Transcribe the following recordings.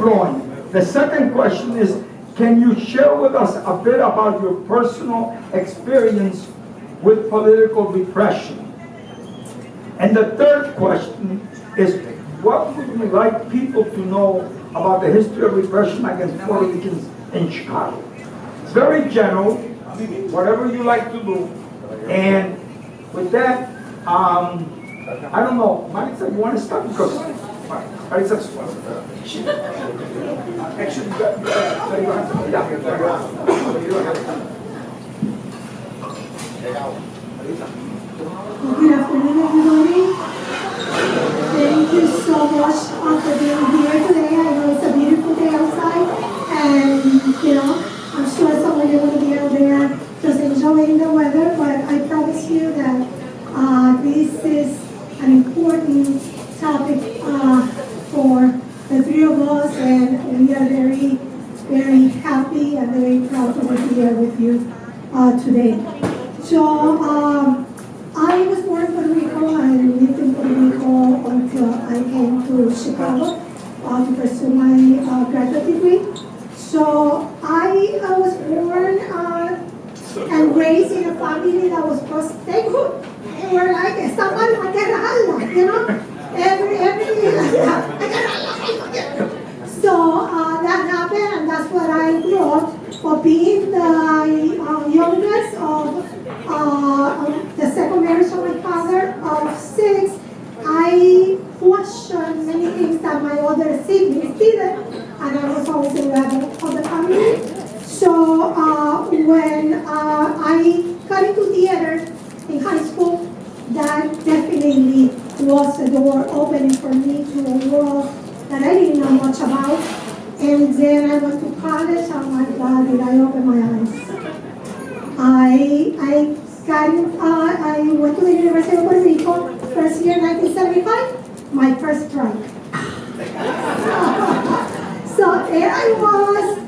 flowing. The second question is, can you share with us a bit about your personal experience with political repression? And the third question is, what would you like people to know about the history of repression against Puerto Ricans in Chicago? It's very general, whatever you like to do. And with that, I don't know, Maritza, you want to start? Because Maritza, actually, you don't have to. Good afternoon, everybody. Thank you so much for being here today. I know it's a beautiful day outside, and I'm sure some of you will be out there just enjoying the weather, but I promise you that this is an important topic for the three of us, and we are very, very happy and very proud to be here with you today. So, I was born in Puerto Rico and lived in Puerto Rico until I came to Chicago to pursue my graduate degree. So I was born and raised in a family that was pro-statehood. They were like, estaban a guerrilla, everything like that. So that happened, and that's what I grew up. For being the youngest of the second marriage of my father of 6, I questioned many things that my other siblings did, and I was always the rebel of the family. So when I got into theater in high school, that definitely was the door opening for me to a world that I didn't know much about. And then I went to college, and my God, did I open my eyes. I went to the University of Puerto Rico, first year 1975, my first strike. So there I was,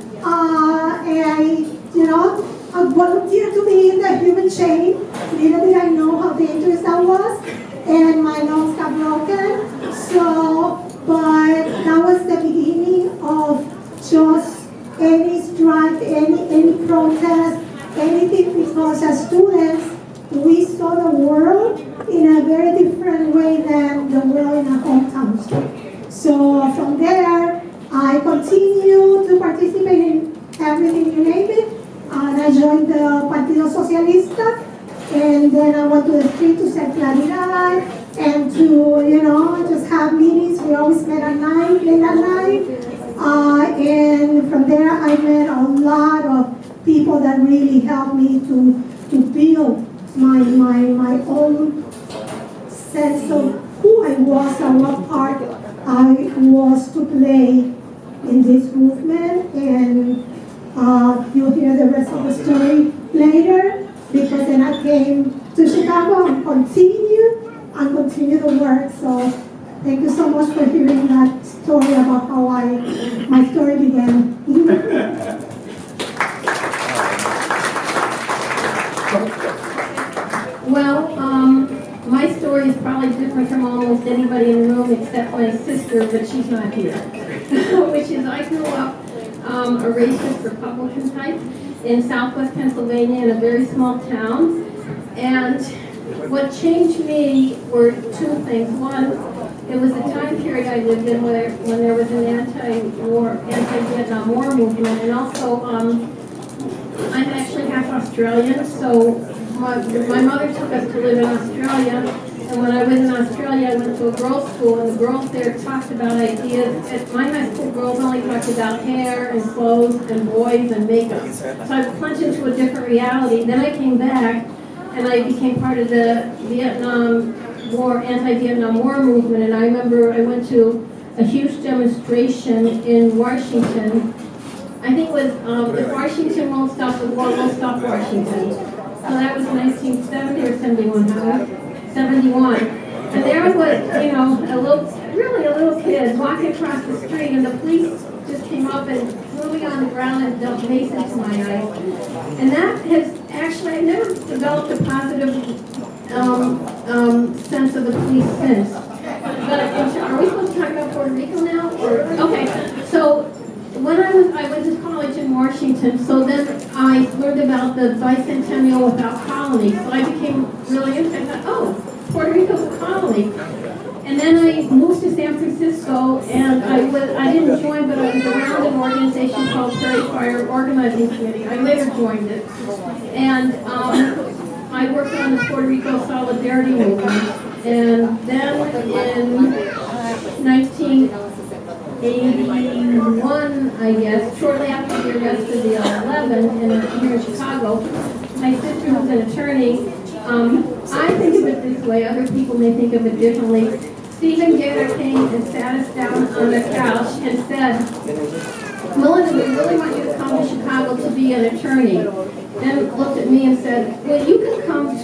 I volunteered to be in the human chain. Little did I know how dangerous that was, and my lungs got broken. But that was the beginning of just any strike, any protest, anything, because as students, we saw the world in a very different way than the world in our hometowns. So from there, I continued to participate in everything you name it. And I joined the Partido Socialista, and then I went to the street to set claridad, and to, just have meetings. We always met at night, late at night. And from there, I met a lot of people that really helped me to build my own sense of who I was and what part I was to play in this movement. And you'll hear the rest of the story later, because then I came to Chicago and continue the work. So thank you so much for hearing that story about how my story began. Well, my story is probably different from almost anybody in the room except my sister, but she's not here. Which is, I grew up a racist Republican type in Southwest Pennsylvania in a very small town. And what changed me were two things. One, it was a time period I lived in when there was an anti-Vietnam War movement, and also I'm actually half Australian, so my mother took us to live in Australia, and when I was in Australia, I went to a girls' school, and the girls there talked about ideas. At my high school, girls only talked about hair and clothes and boys and makeup. So I plunged into a different reality. Then I came back, and I became part of the anti-Vietnam War movement, and I remember I went to a huge demonstration in Washington. I think it was, if Washington won't stop the war, we'll stop Washington. So that was 1970 or 71, Howard? 71. And there I was, really a little kid walking across the street, and the police just came up and threw me on the ground and dumped mace into my eyes. And that has actually, I've never developed a positive sense of the police since. But are we supposed to talk about Puerto Rico now? Okay, so Washington. So then I learned about the bicentennial without colony. So I became really interested. I thought, oh, Puerto Rico's a colony. And then I moved to San Francisco, and I didn't join, but I was around an organization called Prairie Fire Organizing Committee. I later joined it. And I worked on the Puerto Rico Solidarity Movement. And then in 1981, I guess, shortly after the arrest of the 11 here in Chicago, my sister who's an attorney, I think of it this way, other people may think of it differently. Stephen Gator came and sat us down on the couch and said, Melinda, we really want you to come to Chicago to be an attorney. Then looked at me and said, well, you can come